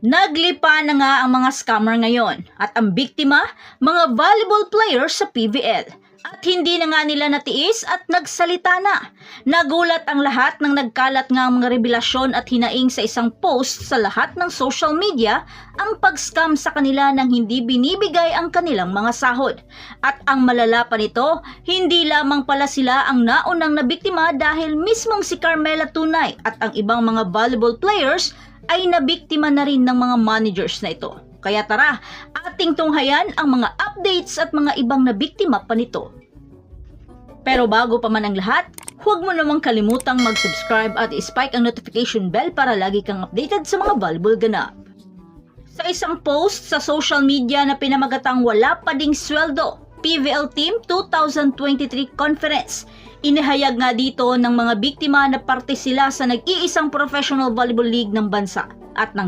Naglipa na nga ang mga scammer ngayon at ang biktima, mga volleyball players sa PVL. At hindi na nga nila natiis at nagsalita na. Nagulat ang lahat nang nagkalat nga ang mga revelasyon at hinaing sa isang post sa lahat ng social media ang pag-scam sa kanila nang hindi binibigay ang kanilang mga sahod. At ang malala pa nito, hindi lamang pala sila ang naunang nabiktima dahil mismong si Carmela Tunay at ang ibang mga volleyball players ay nabiktima na rin ng mga managers na ito. Kaya tara, ating tunghayan ang mga updates at mga ibang nabiktima pa nito. Pero bago pa man ang lahat, huwag mo namang kalimutang mag-subscribe at i-spike ang notification bell para lagi kang updated sa mga volleyball ganap. Sa isang post sa social media na pinamagatang wala pa ding sweldo, PVL Team 2023 Conference, inihayag nga dito ng mga biktima na parte sila sa nag-iisang professional volleyball league ng bansa at nang